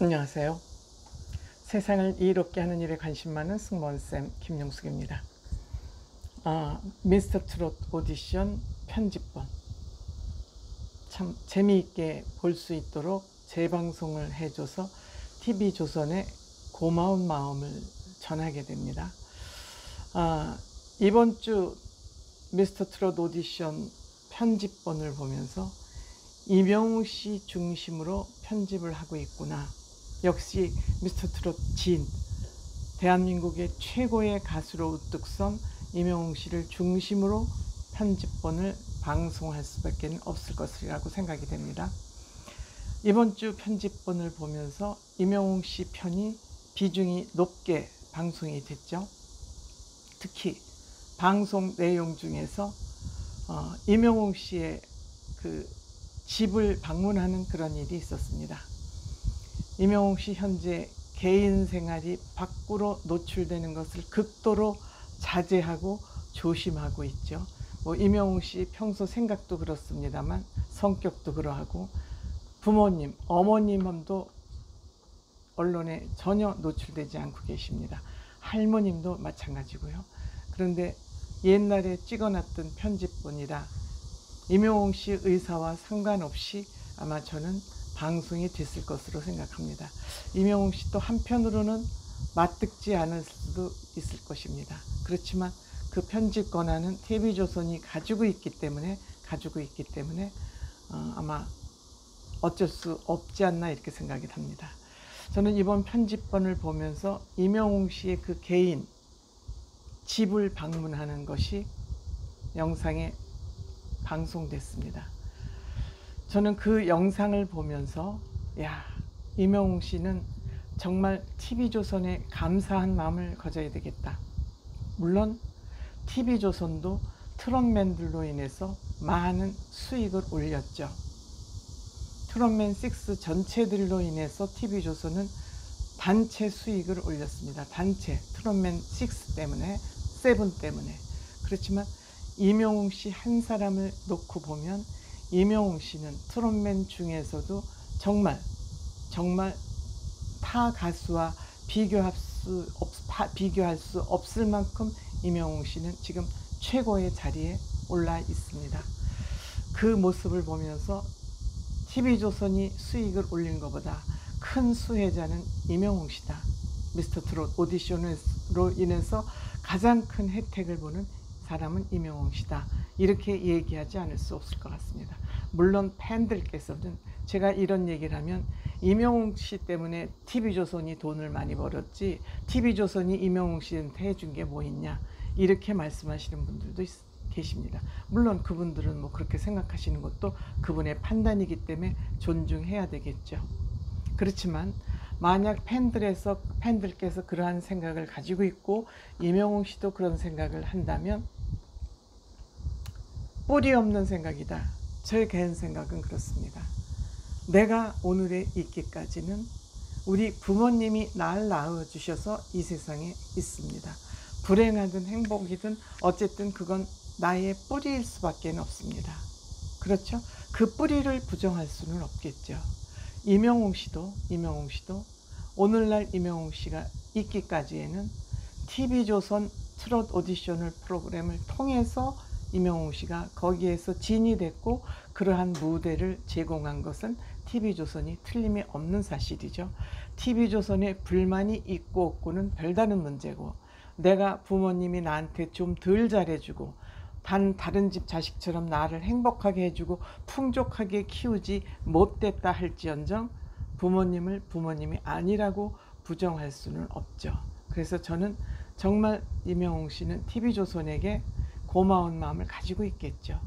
안녕하세요. 세상을 이롭게 하는 일에 관심 많은 승무원쌤 김영숙입니다. 미스터 트롯 오디션 편집본 참 재미있게 볼 수 있도록 재방송을 해줘서 TV조선에 고마운 마음을 전하게 됩니다. 이번 주 미스터 트롯 오디션 편집본을 보면서 이명웅 씨 중심으로 편집을 하고 있구나. 역시 미스터 트롯 진, 대한민국의 최고의 가수로 우뚝 선 이명웅 씨를 중심으로 편집본을 방송할 수밖에 없을 것이라고 생각이 됩니다. 이번 주 편집본을 보면서 이명웅 씨 편이 비중이 높게 방송이 됐죠. 특히 방송 내용 중에서 이명웅 씨의 그 집을 방문하는 그런 일이 있었습니다. 이명웅 씨 현재 개인 생활이 밖으로 노출되는 것을 극도로 자제하고 조심하고 있죠. 이명웅 씨 평소 생각도 그렇습니다만 성격도 그러하고 부모님, 어머님도 언론에 전혀 노출되지 않고 계십니다. 할머님도 마찬가지고요. 그런데 옛날에 찍어놨던 편집본이라 이명웅 씨 의사와 상관없이 아마 저는 방송이 됐을 것으로 생각합니다. 이명웅 씨 또 한편으로는 맞듣지 않을 수도 있을 것입니다. 그렇지만 그 편집 권한은 TV조선이 가지고 있기 때문에 아마 어쩔 수 없지 않나 이렇게 생각이 듭니다. 저는 이번 편집본을 보면서 이명웅 씨의 그 개인 집을 방문하는 것이 영상에 방송됐습니다. 저는 그 영상을 보면서 이명웅 씨는 정말 TV조선에 감사한 마음을 가져야 되겠다. 물론 TV조선도 트롯맨들로 인해서 많은 수익을 올렸죠. 트롯맨 6 전체들로 인해서 TV조선은 단체 수익을 올렸습니다. 단체 트롯맨 6 때문에, 7 때문에. 그렇지만 이명웅 씨 한 사람을 놓고 보면 이명웅 씨는 트롯맨 중에서도 정말 타 가수와 비교할 수 없을 만큼 이명웅 씨는 지금 최고의 자리에 올라 있습니다. 그 모습을 보면서 TV조선이 수익을 올린 것보다 큰 수혜자는 이명웅 씨다. 미스터 트롯 오디션으로 인해서 가장 큰 혜택을 보는 사람은 이명웅 씨다. 이렇게 얘기하지 않을 수 없을 것 같습니다. 물론 팬들께서는 제가 이런 얘기를 하면 이명웅 씨 때문에 TV조선이 돈을 많이 벌었지 TV조선이 이명웅 씨한테 해준 게 뭐 있냐 이렇게 말씀하시는 분들도 계십니다. 물론 그분들은 그렇게 생각하시는 것도 그분의 판단이기 때문에 존중해야 되겠죠. 그렇지만 만약 팬들께서 그러한 생각을 가지고 있고 이명웅 씨도 그런 생각을 한다면 뿌리 없는 생각이다. 저의 개인 생각은 그렇습니다. 내가 오늘에 있기까지는 우리 부모님이 날 낳아주셔서 이 세상에 있습니다. 불행하든 행복이든 어쨌든 그건 나의 뿌리일 수밖에 없습니다. 그렇죠? 그 뿌리를 부정할 수는 없겠죠. 이명웅 씨도 오늘날 이명웅 씨가 있기까지에는 TV조선 트롯 오디션을 프로그램을 통해서 이명웅 씨가 거기에서 진이 됐고 그러한 무대를 제공한 것은 TV조선이 틀림이 없는 사실이죠. TV조선에 불만이 있고 없고는 별다른 문제고 내가 부모님이 나한테 좀 덜 잘해주고 다른 집 자식처럼 나를 행복하게 해주고 풍족하게 키우지 못됐다 할지언정 부모님을 부모님이 아니라고 부정할 수는 없죠. 그래서 저는 정말 이명웅 씨는 TV조선에게 고마운 마음을 가지고 있겠죠.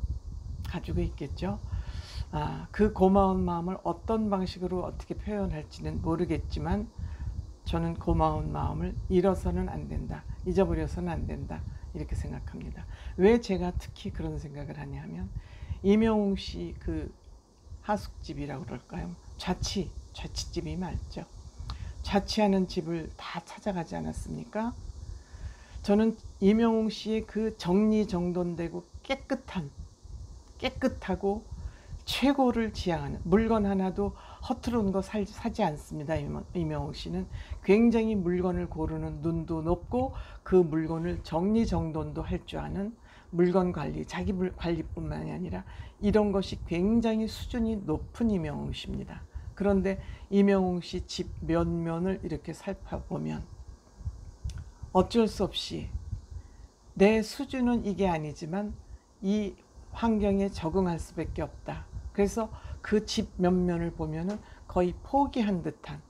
그 고마운 마음을 어떤 방식으로 어떻게 표현할지는 모르겠지만 저는 고마운 마음을 잃어서는 안 된다. 잊어버려서는 안 된다. 이렇게 생각합니다. 왜 제가 특히 그런 생각을 하냐 하면 이명웅 씨 그 하숙집이라고 그럴까요? 자취집이 맞죠. 자취하는 집을 다 찾아가지 않았습니까? 저는 이명웅 씨의 그 정리정돈되고 깨끗하고 최고를 지향하는, 물건 하나도 허투루 거 사지 않습니다. 이명웅 씨는 굉장히 물건을 고르는 눈도 높고 그 물건을 정리정돈도 할 줄 아는 물건 관리, 자기 관리뿐만이 아니라 이런 것이 굉장히 수준이 높은 이명웅 씨입니다. 그런데 이명웅 씨 집 면면을 이렇게 살펴보면 어쩔 수 없이 내 수준은 이게 아니지만 이 환경에 적응할 수밖에 없다. 그래서 그 집 면면을 보면은 거의 포기한 듯한,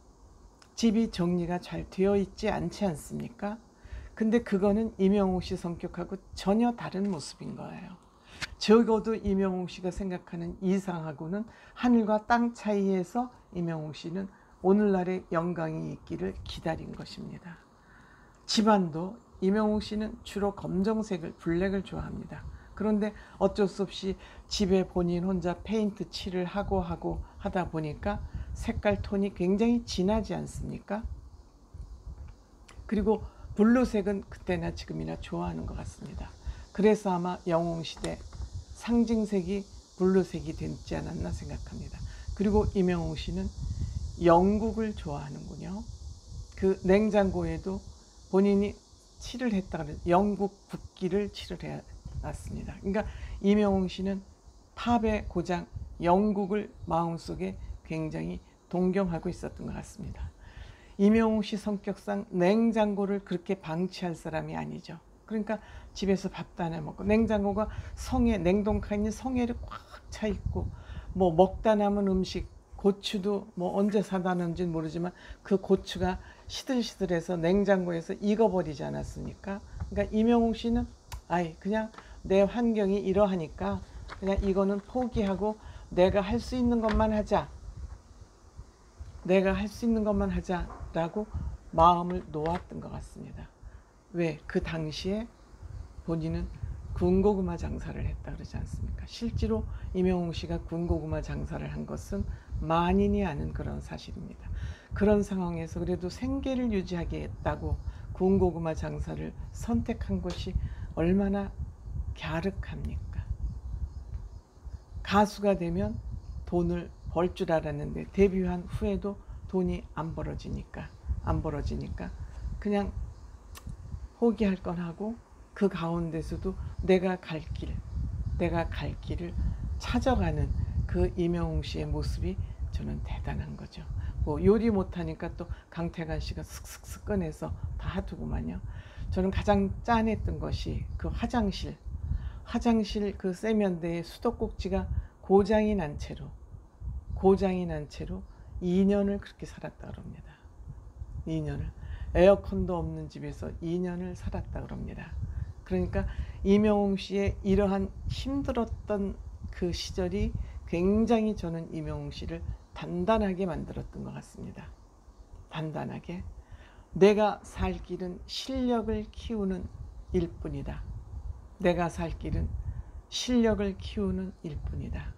집이 정리가 잘 되어 있지 않지 않습니까? 근데 그거는 이명웅 씨 성격하고 전혀 다른 모습인 거예요. 적어도 이명웅 씨가 생각하는 이상하고는 하늘과 땅 차이에서 이명웅 씨는 오늘날의 영광이 있기를 기다린 것입니다. 집안도 이명웅 씨는 주로 검정색을, 블랙을 좋아합니다. 그런데 어쩔 수 없이 집에 본인 혼자 페인트 칠을 하고 하다 보니까 색깔 톤이 굉장히 진하지 않습니까? 그리고 블루색은 그때나 지금이나 좋아하는 것 같습니다. 그래서 아마 영웅시대 상징색이 블루색이 되지 않았나 생각합니다. 그리고 이명웅 씨는 영국을 좋아하는군요. 그 냉장고에도 본인이 칠을 했다 그래서 영국 국기를 칠을 해놨습니다. 그러니까 이명웅 씨는 팝의 고장 영국을 마음속에 굉장히 동경하고 있었던 것 같습니다. 이명웅 씨 성격상 냉장고를 그렇게 방치할 사람이 아니죠. 그러니까 집에서 밥도 안 해 먹고 냉장고가 냉동칸이 성에를 꽉 차 있고 뭐 먹다 남은 음식, 고추도 뭐 언제 사다 놓은지는 모르지만 그 고추가 시들시들해서 냉장고에서 익어버리지 않았습니까? 그러니까 이명웅 씨는 그냥 내 환경이 이러하니까 그냥 이거는 포기하고 내가 할 수 있는 것만 하자. 내가 할 수 있는 것만 하자라고 마음을 놓았던 것 같습니다. 왜? 그 당시에 본인은 군고구마 장사를 했다 그러지 않습니까? 실제로 이명웅 씨가 군고구마 장사를 한 것은 만인이 아는 그런 사실입니다. 그런 상황에서 그래도 생계를 유지하겠다고 군고구마 장사를 선택한 것이 얼마나 갸륵합니까? 가수가 되면 돈을 벌 줄 알았는데 데뷔한 후에도 돈이 안 벌어지니까 그냥 포기할 건 하고 그 가운데서도 내가 갈 길을 찾아가는 그 이명웅 씨의 모습이 저는 대단한 거죠. 뭐 요리 못하니까 또 강태관 씨가 슥슥슥 꺼내서 다 하더구만요. 저는 가장 짠했던 것이 그 화장실 그 세면대에 수도꼭지가 고장이 난 채로 2년을 그렇게 살았다 그럽니다. 2년을. 에어컨도 없는 집에서 2년을 살았다 그럽니다. 그러니까 이명웅 씨의 이러한 힘들었던 그 시절이 굉장히 저는 이명웅 씨를 단단하게 만들었던 것 같습니다. 단단하게. 내가 살 길은 실력을 키우는 일뿐이다. 내가 살 길은 실력을 키우는 일뿐이다.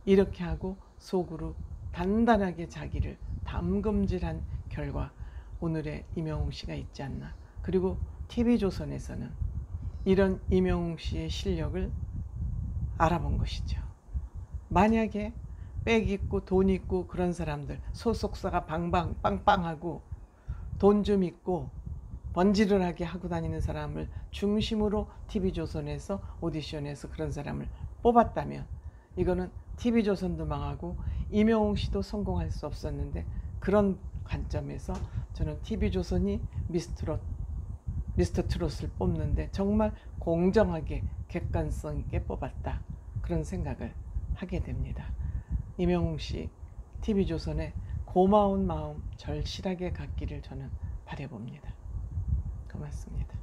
이렇게 하고 속으로 단단하게 자기를 담금질한 결과 오늘의 이명웅 씨가 있지 않나. 그리고 TV조선에서는 이런 이명웅 씨의 실력을 알아본 것이죠. 만약에 백 있고 돈 있고 그런 사람들, 소속사가 빵빵하고 돈 좀 있고 번지르르하게 하고 다니는 사람을 중심으로 TV조선에서 오디션에서 그런 사람을 뽑았다면 이거는 TV조선도 망하고 이명웅 씨도 성공할 수 없었는데, 그런 관점에서 저는 TV조선이 미스터 트롯을 뽑는데 정말 공정하게 객관성 있게 뽑았다, 그런 생각을 하게 됩니다. 이명웅 씨 TV조선에 고마운 마음 절실하게 갖기를 저는 바라봅니다. 고맙습니다.